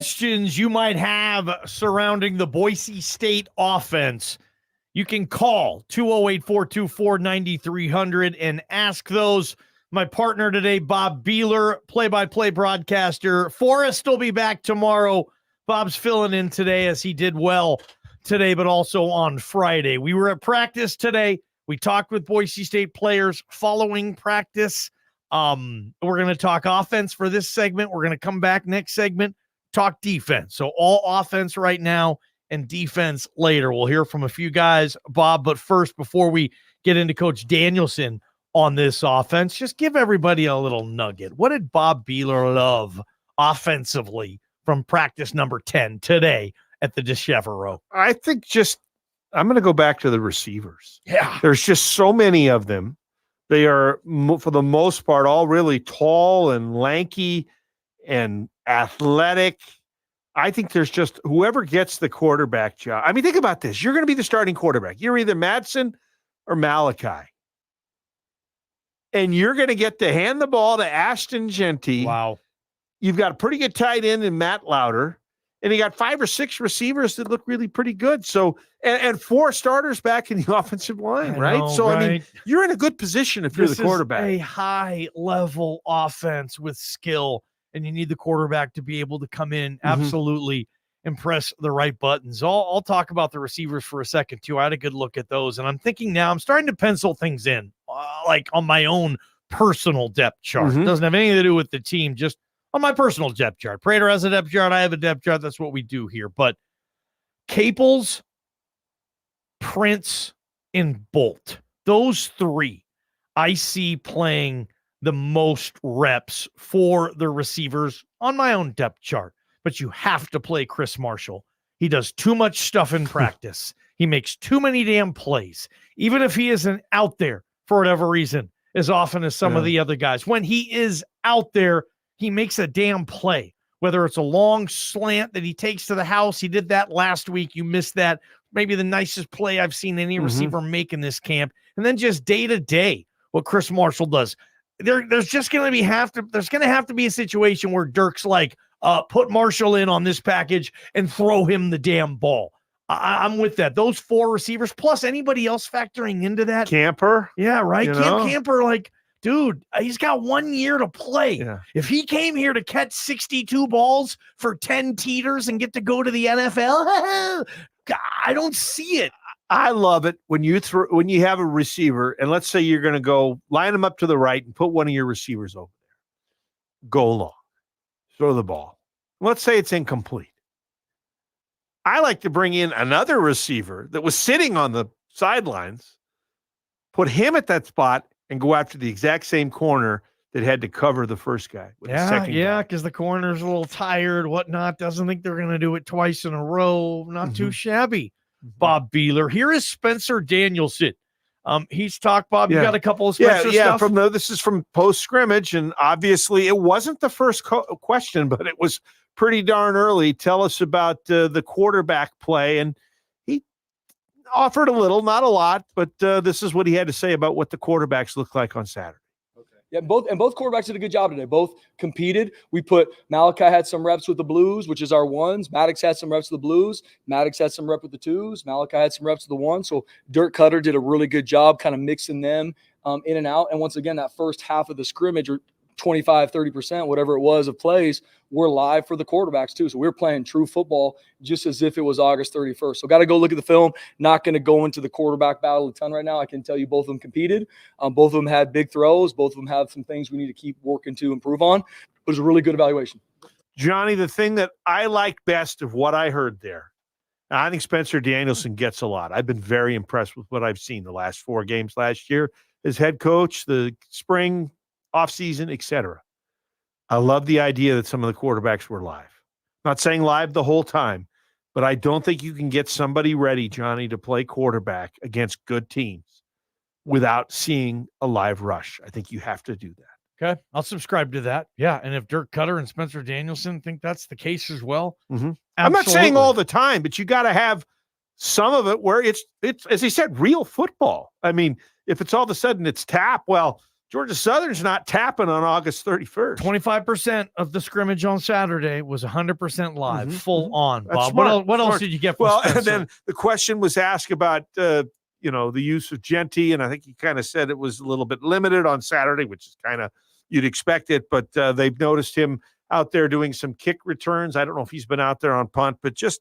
Questions you might have surrounding the Boise State offense, you can call 208-424-9300 and ask those. My partner today, Bob Beeler, play-by-play broadcaster. Forrest will be back tomorrow. Bob's filling in today as he did well today, but also on Friday. We were at practice today. We talked with Boise State players following practice. We're going to talk offense for this segment. We're going to come back next segment, talk defense. So all offense right now and defense later. We'll hear from a few guys, Bob, but first, before we get into Coach Danielson on this offense, just give everybody a little nugget. What did Bob Beeler love offensively from practice number 10 today at the DeChevreau? I think I'm going to go back to the receivers. Yeah. There's just so many of them. They are, for the most part, all really tall and lanky and athletic. I think there's just whoever gets the quarterback job. I mean, think about this. You're going to be the starting quarterback. You're either Madsen or Malachi. And you're going to get to hand the ball to Ashton Genty. Wow. You've got a pretty good tight end in Matt Lauder. And you got 5 or 6 receivers that look really pretty good. So, and 4 starters back in the offensive line, right? I mean, you're in a good position if you're the quarterback. This is a high-level offense with skill, and you need the quarterback to be able to come in, absolutely and press the right buttons. I'll talk about the receivers for a second, too. I had a good look at those, and I'm thinking now I'm starting to pencil things in, like on my own personal depth chart. It doesn't have anything to do with the team, just on my personal depth chart. Prater has a depth chart. I have a depth chart. That's what we do here. But Caples, Prince, and Bolt, those 3 I see playing the most reps for the receivers on my own depth chart. But you have to play Chris Marshall. He does too much stuff in practice. He makes too many damn plays, even if he isn't out there for whatever reason, as often as some of the other guys. When he is out there, he makes a damn play, whether it's a long slant that he takes to the house. He did that last week. You missed that. Maybe the nicest play I've seen any receiver make in this camp. And then just day to day, what Chris Marshall does. There's just going to have to be a situation where Dirk's like, put Marshall in on this package and throw him the damn ball. I'm with that. Those 4 receivers plus anybody else factoring into that. Camper. Yeah, right. Camper, like, dude, he's got 1 year to play. Yeah. If he came here to catch 62 balls for 10 teeters and get to go to the NFL, I don't see it. I love it when you have a receiver, and let's say you're going to go line them up to the right and put one of your receivers over there. Go long. Throw the ball. Let's say it's incomplete. I like to bring in another receiver that was sitting on the sidelines, put him at that spot, and go after the exact same corner that had to cover the first guy. Because the corner's a little tired, whatnot. Doesn't think they're going to do it twice in a row. Not too shabby. Bob Beeler. Here is Spencer Danielson. He's talked, Bob. You got a couple of Spencer stuff? This is from post-scrimmage, and obviously it wasn't the first question, but it was pretty darn early. Tell us about the quarterback play, and he offered a little, not a lot, but this is what he had to say about what the quarterbacks look like on Saturday. Yeah, both quarterbacks did a good job today. Both competed. We put Malachi had some reps with the Blues, which is our 1s. Maddox had some reps with the Blues. Maddox had some reps with the 2s. Malachi had some reps with the 1s. So Dirk Cutter did a really good job kind of mixing them in and out. And once again, that first half of the scrimmage, or 25, 30%, whatever it was of plays, were live for the quarterbacks too. So we're playing true football just as if it was August 31st. So got to go look at the film. Not going to go into the quarterback battle a ton right now. I can tell you both of them competed. Both of them had big throws. Both of them have some things we need to keep working to improve on. It was a really good evaluation. Johnny, the thing that I liked best of what I heard there, I think Spencer Danielson gets a lot. I've been very impressed with what I've seen the last 4 games last year as head coach, the spring, offseason, etc. I love the idea that some of the quarterbacks were live. Not saying live the whole time, but I don't think you can get somebody ready, Johnny, to play quarterback against good teams without seeing a live rush. I think you have to do that. Okay, I'll subscribe to that. Yeah, and if Dirk Cutter and Spencer Danielson think that's the case as well, I'm not saying all the time, but you got to have some of it where it's as he said, real football. I mean, if it's all of a sudden it's tap, well, Georgia Southern's not tapping on August 31st. 25% of the scrimmage on Saturday was 100% live, full on. That's Bob, smart. what else did you get from Well, Spencer? and then the question was asked about, the use of Genty, and I think he kind of said it was a little bit limited on Saturday, which is kind of, you'd expect it, but they've noticed him out there doing some kick returns. I don't know if he's been out there on punt, but just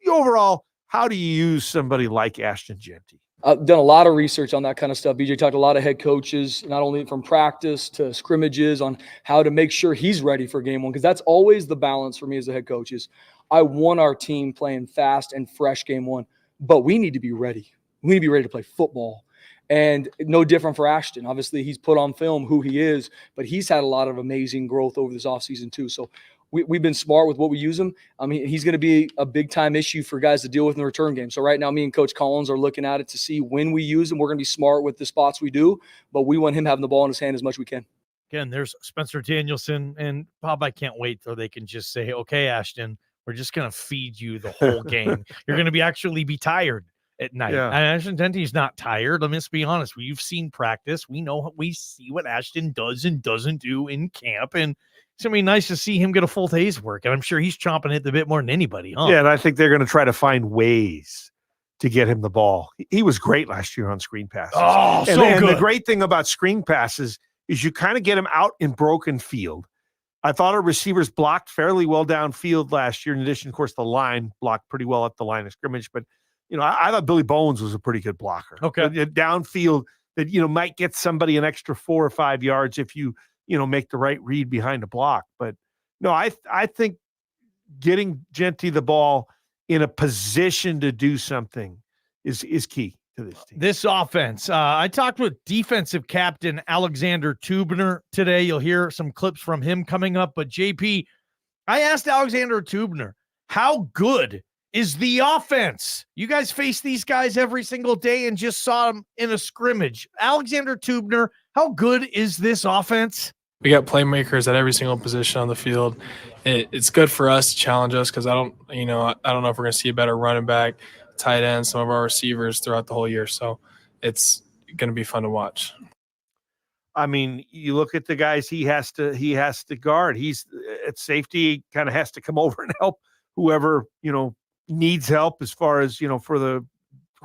the overall, how do you use somebody like Ashton Genty? I've done a lot of research on that kind of stuff. BJ talked to a lot of head coaches, not only from practice to scrimmages, on how to make sure he's ready for game one, because that's always the balance for me as a head coach. Is I want our team playing fast and fresh game one, but we need to be ready. We need to be ready to play football. And no different for Ashton. Obviously, he's put on film who he is, but he's had a lot of amazing growth over this offseason too. So we've been smart with what we use him. I mean, he's going to be a big-time issue for guys to deal with in the return game. So right now, me and Coach Collins are looking at it to see when we use him. We're going to be smart with the spots we do, but we want him having the ball in his hand as much as we can. Again, there's Spencer Danielson. And, Bob, I can't wait till they can just say, okay, Ashton, we're just going to feed you the whole game. You're going to actually be tired at night. Yeah. And Ashton Genty's not tired. Let's be honest. We've seen practice. We see what Ashton does and doesn't do in camp. And it's going to be nice to see him get a full day's work. And I'm sure he's chomping at the bit more than anybody. Huh? Yeah, and I think they're going to try to find ways to get him the ball. He was great last year on screen passes. Oh, so and good. The great thing about screen passes is you kind of get him out in broken field. I thought our receivers blocked fairly well downfield last year. In addition, of course, the line blocked pretty well at the line of scrimmage. But, I thought Billy Bones was a pretty good blocker. Okay. Downfield that, might get somebody an extra 4 or 5 yards if you make the right read behind the block. But no, I think getting Genty the ball in a position to do something is key to this team. This offense. I talked with defensive captain Alexander Teubner today. You'll hear some clips from him coming up. But JP, I asked Alexander Teubner, how good is the offense? You guys face these guys every single day and just saw them in a scrimmage. Alexander Teubner, how good is this offense? We got playmakers at every single position on the field. It's good for us to challenge us, because I don't know if we're going to see a better running back, tight end, some of our receivers throughout the whole year. So it's going to be fun to watch. I mean, you look at the guys he has to guard. He's at safety, kind of has to come over and help whoever needs help, as far as for the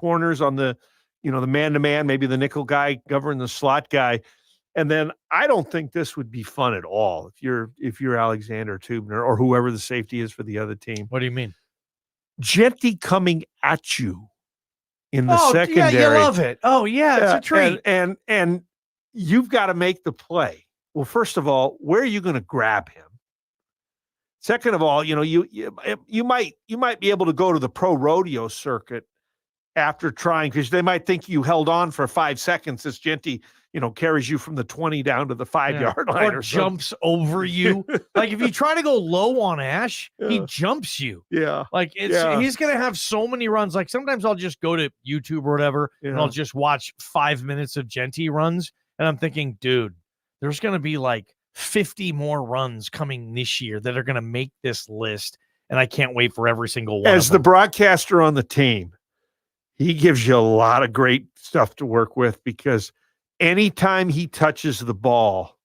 corners on the the man-to-man, maybe the nickel guy covering the slot guy. And then I don't think this would be fun at all if you're Alexander Teubner or whoever the safety is for the other team. What do you mean? Genty coming at you in the secondary. Yeah, you love it. Oh yeah, it's a treat. And you've got to make the play. Well, first of all, where are you going to grab him? Second of all, you might be able to go to the pro rodeo circuit after trying, because they might think you held on for 5 seconds as Genty carries you from the 20 down to the 5-yard line, or jumps over you. Like if you try to go low on Ash, he jumps you. Yeah. Like he's going to have so many runs. Like sometimes I'll just go to YouTube or whatever and I'll just watch 5 minutes of Genty runs. And I'm thinking, dude, there's going to be like 50 more runs coming this year that are going to make this list. And I can't wait for every single one. As the broadcaster on the team, he gives you a lot of great stuff to work with, because anytime he touches the ball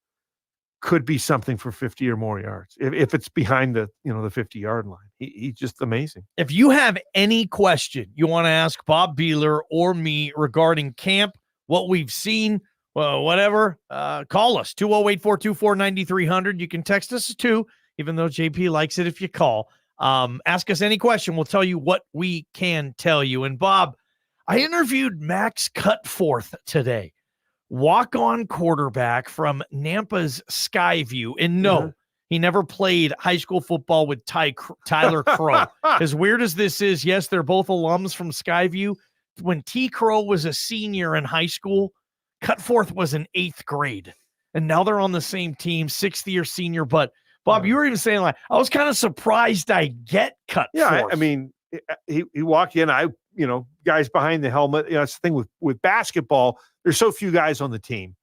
could be something for 50 or more yards. If it's behind the 50-yard line, he's just amazing. If you have any question you want to ask Bob Beeler or me regarding camp, what we've seen, whatever, call us 208-424-9300. You can text us too, even though JP likes it if you call. Ask us any question. We'll tell you what we can tell you. And Bob, I interviewed Max Cutforth today, walk-on quarterback from Nampa's Skyview. And no, he never played high school football with Tyler Crow. As weird as this is, yes, they're both alums from Skyview. When T. Crow was a senior in high school, Cutforth was in 8th grade. And now they're on the same team, 6th-year senior. But, Bob, you were even saying, like, I was kind of surprised I get Cutforth. Yeah, I mean, he walked in, guys behind the helmet. That's the thing with basketball. There's so few guys on the team,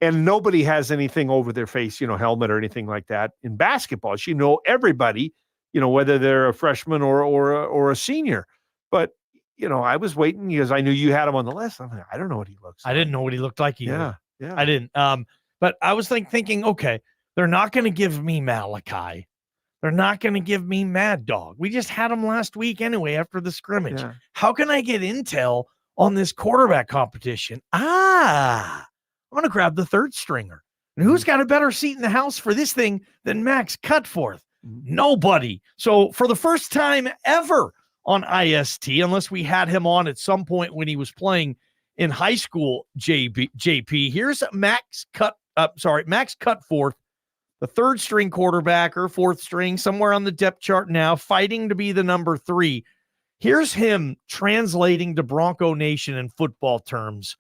and nobody has anything over their face, helmet or anything like that. In basketball, everybody, whether they're a freshman or a senior. But, I was waiting because I knew you had him on the list. I'm like, I don't know what he looks like. I didn't know what he looked like either. Yeah. I didn't. But I was thinking, okay, they're not going to give me Malachi. They're not going to give me Mad Dog. We just had him last week anyway after the scrimmage. Yeah. How can I get intel on this quarterback competition? I'm going to grab the third stringer. And who's got a better seat in the house for this thing than Max Cutforth? Nobody. So for the first time ever on IST, unless we had him on at some point when he was playing in high school, JP, here's Max Cutforth, the third string quarterback or fourth string, somewhere on the depth chart now, fighting to be the number 3. Here's him translating to Bronco Nation in football terms,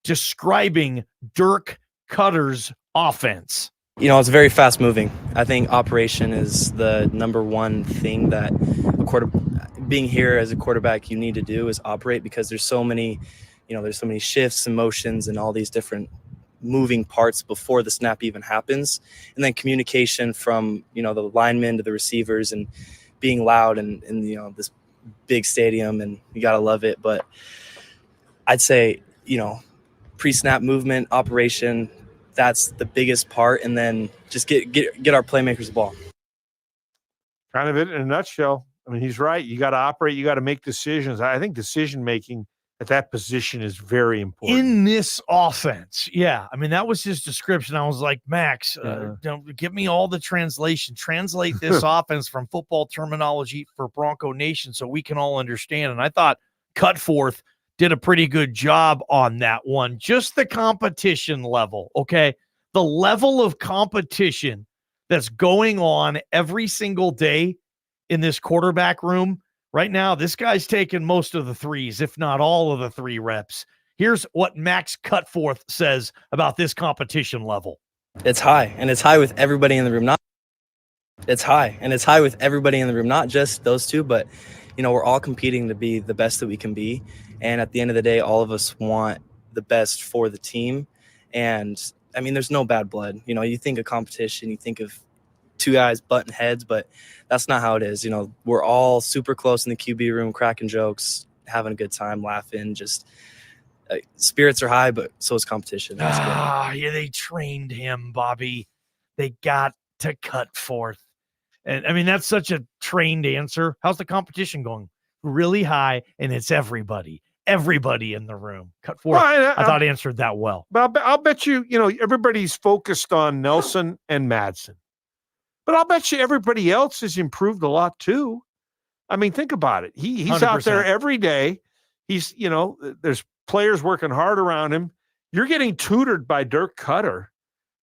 describing Dirk Cutter's offense. You know, it's very fast moving. I think operation is the number one thing that being here as a quarterback you need to do is operate, because there's so many shifts and motions and all these different moving parts before the snap even happens. And then communication from, the linemen to the receivers, and being loud and this big stadium, and you got to love it. But I'd say, pre-snap movement, operation, that's the biggest part. And then just get our playmakers the ball. Kind of it in a nutshell. I mean, he's right. You got to operate. You got to make decisions. I think decision-making at that position is very important. In this offense, yeah. I mean, that was his description. I was like, Max, don't give me all the translation. Translate this offense from football terminology for Bronco Nation so we can all understand. And I thought Cutforth did a pretty good job on that one. Just the competition level, okay? The level of competition that's going on every single day in this quarterback room. Right now, this guy's taking most of the threes, if not all of the 3 reps. Here's what Max Cutforth says about this competition level. It's high, and it's high with everybody in the room. It's high, and it's high with everybody in the room, not just those 2, but, we're all competing to be the best that we can be. And at the end of the day, all of us want the best for the team. And, I mean, there's no bad blood. You think of competition, you think of 2 guys butting heads, but that's not how it is. We're all super close in the QB room, cracking jokes, having a good time, laughing. Just spirits are high, but so is competition. Yeah, they trained him, Bobby. They got to Cutforth. And I mean, that's such a trained answer. How's the competition going? Really high, and it's everybody in the room. Cutforth, well, I thought answered that well. But I'll bet you, everybody's focused on Nelson and Madsen. But I'll bet you everybody else has improved a lot too. I mean, think about it. He's 100%. Out there every day. He's, there's players working hard around him. You're getting tutored by Dirk Cutter.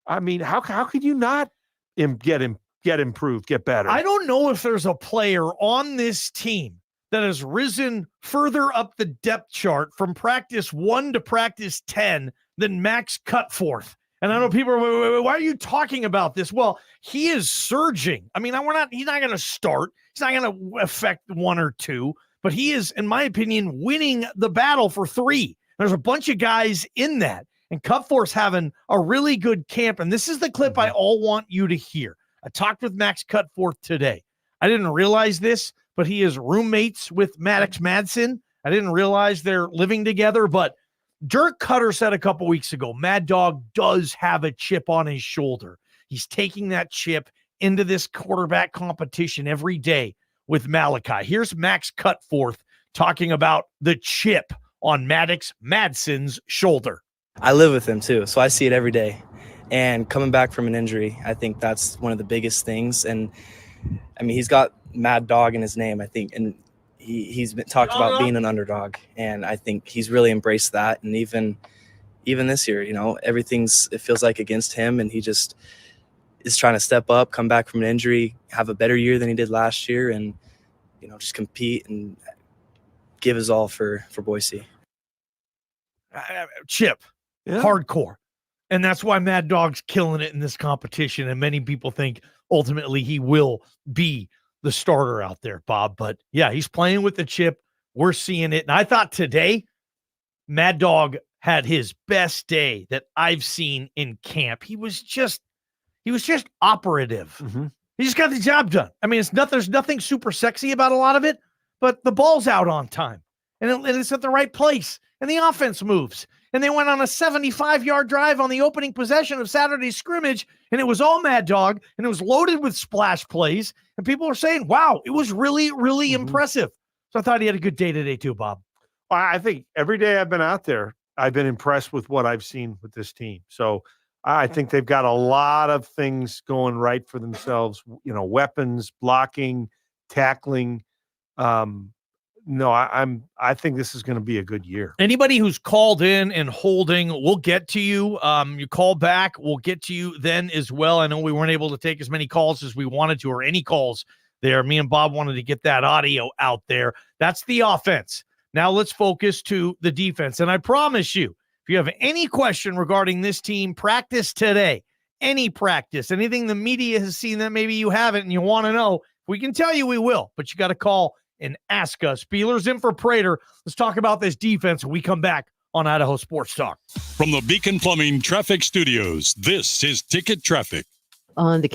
I mean, how could you not get improved, get better? I don't know if there's a player on this team that has risen further up the depth chart from practice 1 to practice 10 than Max Cutforth. And I know people are, wait, why are you talking about this? Well, he is surging. I mean, he's not going to start. He's not going to affect 1 or 2, but he is, in my opinion, winning the battle for 3. There's a bunch of guys in that. And Cutforth's having a really good camp. And this is the clip I all want you to hear. I talked with Max Cutforth today. I didn't realize this, but he is roommates with Maddox Madsen. I didn't realize they're living together, but Dirk Cutter said a couple weeks ago, Mad Dog does have a chip on his shoulder. He's taking that chip into this quarterback competition every day with Malachi. Here's Max Cutforth talking about the chip on Maddox Madsen's shoulder. I live with him too, so I see it every day. And coming back from an injury, I think that's one of the biggest things. And I mean, he's got Mad Dog in his name, I think, and he's been talked about being an underdog, and I think he's really embraced that. And even this year, it feels like against him, and he just is trying to step up, come back from an injury, have a better year than he did last year, and just compete and give his all for Boise. Chip, hardcore. And that's why Mad Dog's killing it in this competition. And many people think ultimately he will be the starter out there, Bob. But yeah, he's playing with the chip. We're seeing it. And I thought today, Mad Dog had his best day that I've seen in camp. He was just operative. Mm-hmm. He just got the job done. I mean, there's nothing super sexy about a lot of it, but the ball's out on time and it's at the right place and the offense moves. and they went on a 75-yard drive on the opening possession of Saturday's scrimmage, and it was all Mad Dog, and it was loaded with splash plays, and people were saying, wow, it was really, really impressive. So I thought he had a good day today too, Bob. Well, I think every day I've been out there, I've been impressed with what I've seen with this team. So I think they've got a lot of things going right for themselves, weapons, blocking, tackling. I think this is going to be a good year. Anybody who's called in and holding, we'll get to you. You call back, we'll get to you then as well. I know we weren't able to take as many calls as we wanted to, or any calls there. Me and Bob wanted to get that audio out there. That's the offense. Now let's focus to the defense. And I promise you, if you have any question regarding this team, practice today, any practice, anything the media has seen that maybe you haven't and you want to know, we can tell you we will, but you got to call and ask us. Beeler's in for Prater. Let's talk about this defense when we come back on Idaho Sports Talk. From the Beacon Plumbing Traffic Studios, this is Ticket Traffic. On the